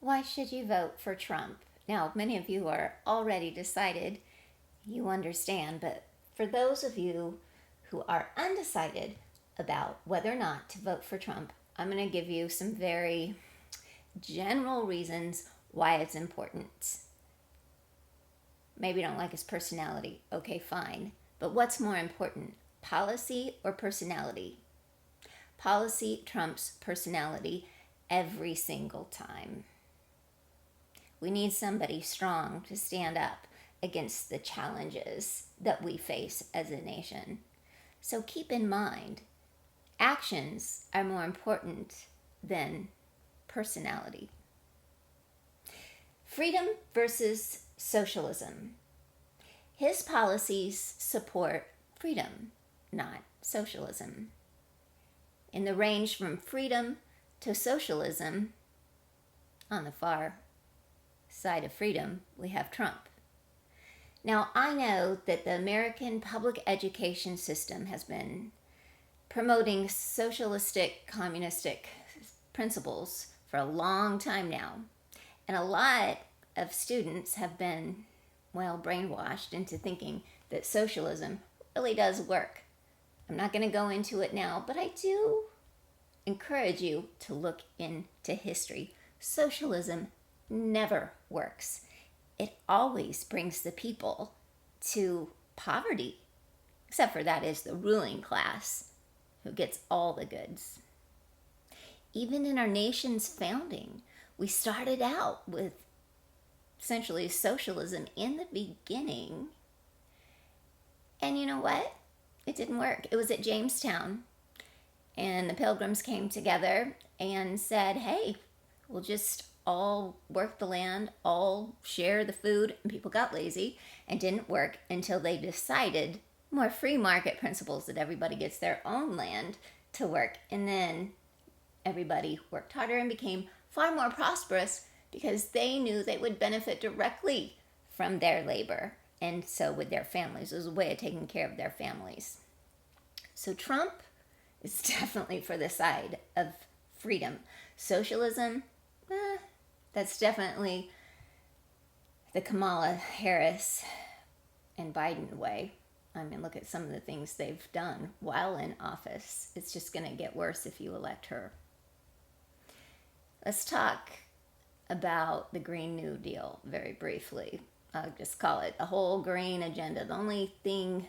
Why should you vote for Trump? Now, many of you are already decided, you understand, but for those of you who are undecided about whether or not to vote for Trump, I'm going to give you some very general reasons why it's important. Maybe you don't like his personality. Okay, fine. But what's more important, policy or personality? Policy trumps personality every single time. We need somebody strong to stand up against the challenges that we face as a nation. So keep in mind, actions are more important than personality. Freedom versus socialism. His policies support freedom, not socialism. In the range from freedom to socialism, on the far side of freedom, we have Trump. Now, I know that the American public education system has been promoting socialistic, communistic principles for a long time now. And a lot of students have been, brainwashed into thinking that socialism really does work. I'm not going to go into it now, but I do encourage you to look into history. Socialism never works. It always brings the people to poverty, except for that is the ruling class who gets all the goods. Even in our nation's founding, we started out with essentially socialism in the beginning. And you know what? It didn't work. It was at Jamestown. And the Pilgrims came together and said, hey, we'll just all work the land, all share the food, and people got lazy and didn't work until they decided more free market principles that everybody gets their own land to work. And then everybody worked harder and became far more prosperous because they knew they would benefit directly from their labor, and so would their families. It was a way of taking care of their families. So Trump is definitely for the side of freedom. Socialism, that's definitely the Kamala Harris and Biden way. I mean, look at some of the things they've done while in office. It's just going to get worse if you elect her. Let's talk about the Green New Deal very briefly. I'll just call it a whole green agenda. The only thing,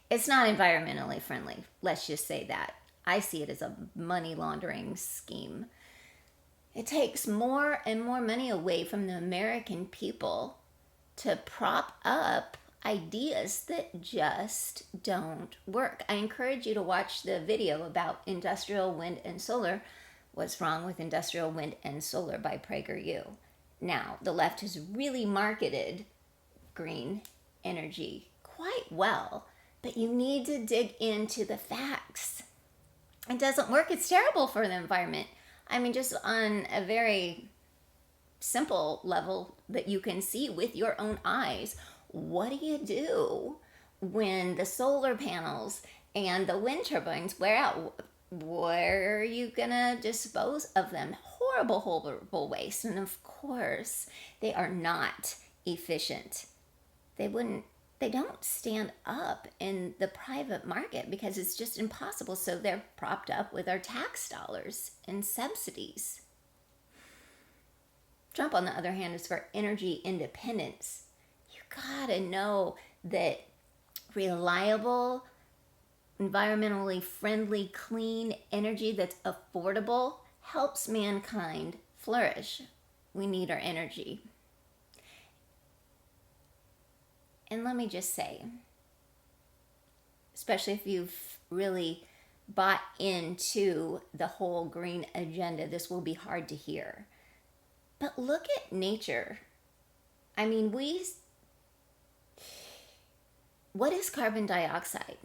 it's not environmentally friendly. Let's just say that. I see it as a money laundering scheme. It takes more and more money away from the American people to prop up ideas that just don't work. I encourage you to watch the video about industrial wind and solar. What's Wrong with Industrial Wind and Solar by PragerU. Now, the left has really marketed green energy quite well, but you need to dig into the facts. It doesn't work. It's terrible for the environment. I mean, just on a very simple level that you can see with your own eyes, what do you do when the solar panels and the wind turbines wear out? Where are you gonna dispose of them? Horrible, horrible waste. And of course, they are not efficient. They don't stand up in the private market because it's just impossible. So they're propped up with our tax dollars and subsidies. Trump, on the other hand, is for energy independence. You gotta know that reliable, environmentally friendly, clean energy that's affordable helps mankind flourish. We need our energy. And let me just say, especially if you've really bought into the whole green agenda, this will be hard to hear. But look at nature. I mean, what is carbon dioxide?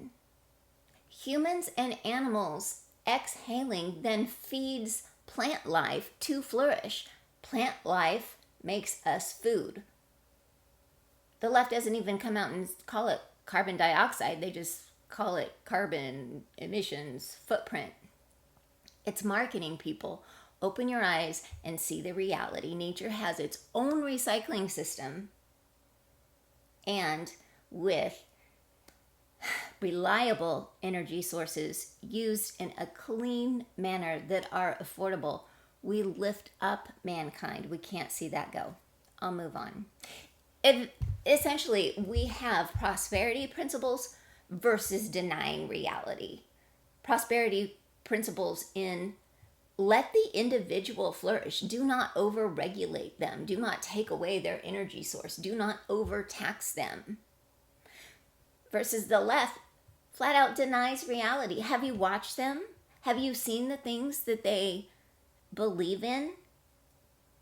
Humans and animals exhaling then feeds plant life to flourish. Plant life makes us food. The left doesn't even come out and call it carbon dioxide. They just call it carbon emissions footprint. It's marketing people open your eyes and see the reality. Nature has its own recycling system, and with reliable energy sources used in a clean manner that are affordable, we lift up mankind. We can't see that go. I'll move on. Essentially, we have prosperity principles versus denying reality. Prosperity principles in let the individual flourish. Do not over-regulate them. Do not take away their energy source. Do not overtax them. Versus the left flat out denies reality. Have you watched them? Have you seen the things that they believe in?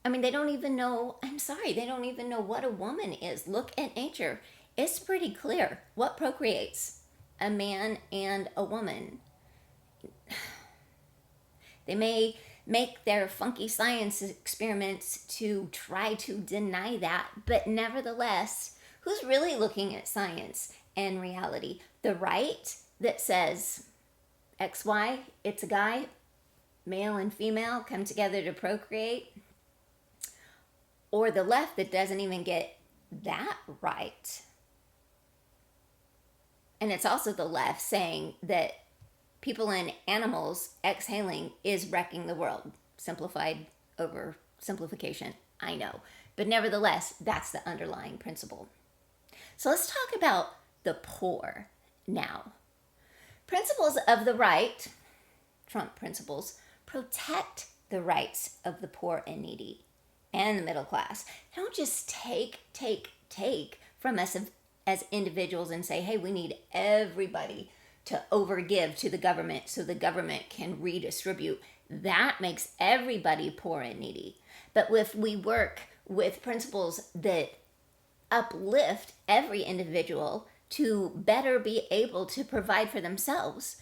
I mean, they don't even know, they don't even know what a woman is. Look at nature. It's pretty clear what procreates a man and a woman. They may make their funky science experiments to try to deny that, but nevertheless, who's really looking at science and reality? The right that says XY, it's a guy, male and female come together to procreate, or the left that doesn't even get that right. And it's also the left saying that people and animals exhaling is wrecking the world. Simplified over simplification, I know. But nevertheless, that's the underlying principle. So let's talk about the poor now. Principles of the right, Trump principles, protect the rights of the poor and needy and the middle class. They don't just take from us as individuals and say, hey, we need everybody to overgive to the government so the government can redistribute. That makes everybody poor and needy. But if we work with principles that uplift every individual to better be able to provide for themselves,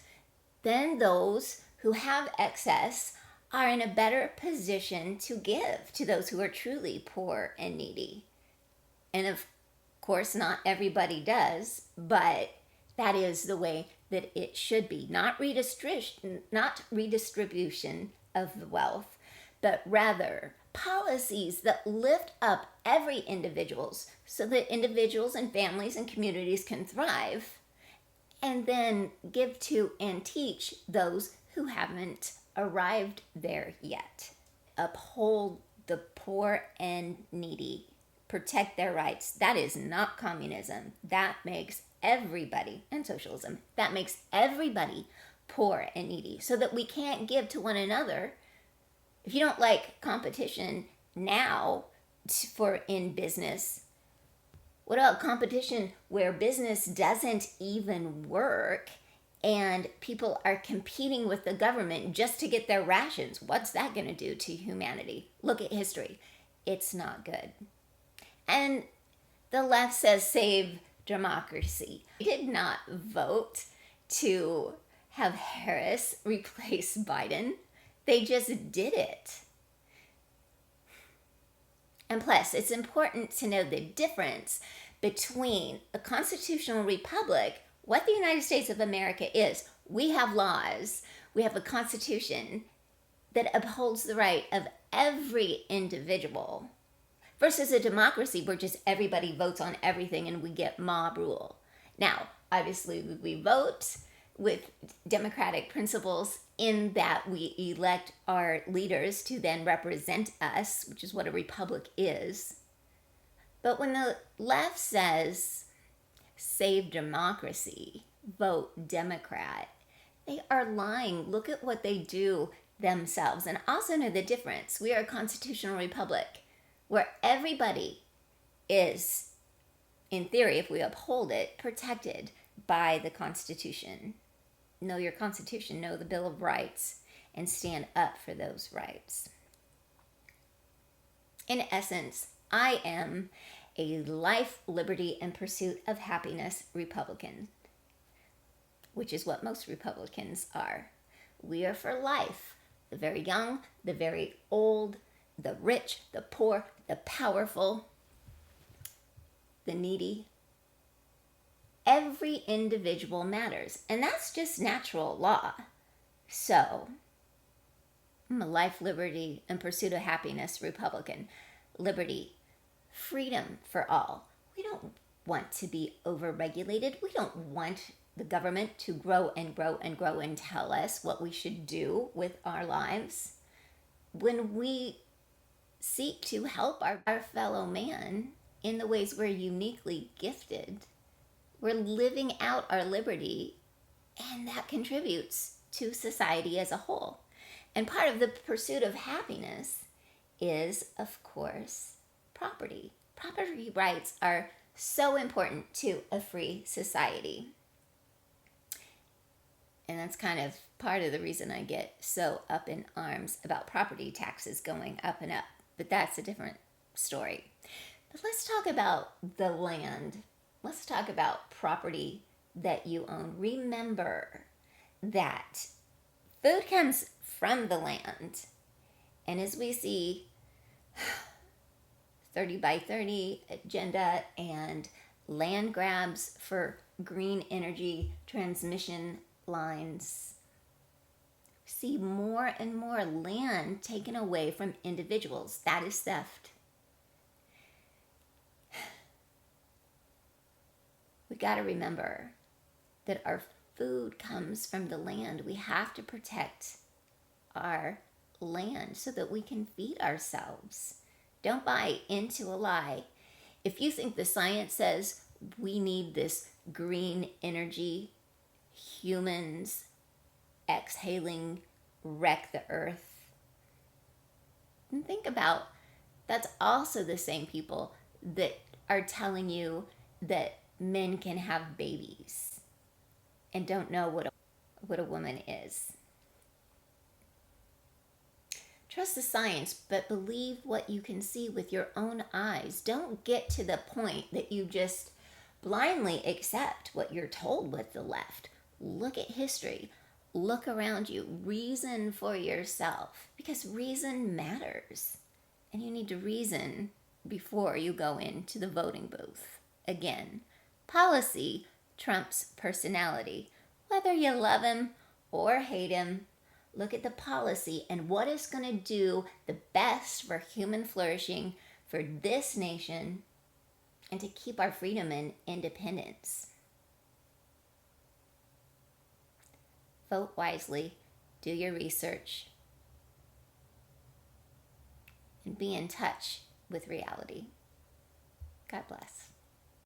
then those who have excess are in a better position to give to those who are truly poor and needy. And of course, not everybody does, but that is the way that it should be. Not redistribution of the wealth, but rather policies that lift up every individual so that individuals and families and communities can thrive, and then give to and teach those who haven't arrived there yet. Uphold the poor and needy. Protect their rights. That is not communism. That makes everybody, and socialism, that makes everybody poor and needy so that we can't give to one another. If you don't like competition now for in business, what about competition where business doesn't even work and people are competing with the government just to get their rations? What's that going to do to humanity? Look at history. It's not good. And the left says save democracy. They did not vote to have Harris replace Biden. They just did it. And plus, it's important to know the difference between a constitutional republic, what the United States of America is. We have laws. We have a constitution that upholds the right of every individual, versus a democracy where just everybody votes on everything and we get mob rule. Now, obviously, we vote with democratic principles in that we elect our leaders to then represent us, which is what a republic is. But when the left says, save democracy, vote Democrat, they are lying. Look at what they do themselves. And also know the difference. We are a constitutional republic where everybody is, in theory, if we uphold it, protected by the Constitution. Know your Constitution, know the Bill of Rights, and stand up for those rights. In essence, I am a life, liberty, and pursuit of happiness Republican, which is what most Republicans are. We are for life, the very young, the very old, the rich, the poor, the powerful, the needy. Every individual matters, and that's just natural law. So, I'm a life, liberty, and pursuit of happiness Republican. Liberty, freedom for all. We don't want to be overregulated. We don't want the government to grow and grow and grow and tell us what we should do with our lives. When we seek to help our fellow man in the ways we're uniquely gifted, we're living out our liberty, and that contributes to society as a whole. And part of the pursuit of happiness is, of course, property. Property rights are so important to a free society. And that's kind of part of the reason I get so up in arms about property taxes going up and up. But that's a different story. But let's talk about the land. Let's talk about property that you own. Remember that food comes from the land. And as we see 30 by 30 agenda and land grabs for green energy transmission lines, see more and more land taken away from individuals. That is theft. We got to remember that our food comes from the land. We have to protect our land so that we can feed ourselves. Don't buy into a lie. If you think the science says we need this green energy, humans exhaling wreck the earth, and think about that's also the same people that are telling you that men can have babies and don't know what a woman is. Trust the science, but believe what you can see with your own eyes. Don't get to the point that you just blindly accept what you're told with the left. Look at history. Look around you. Reason for yourself, because reason matters. And you need to reason before you go into the voting booth. Again, policy trumps personality. Whether you love him or hate him, look at the policy and what is going to do the best for human flourishing for this nation and to keep our freedom and independence. Vote wisely, do your research, and be in touch with reality. God bless.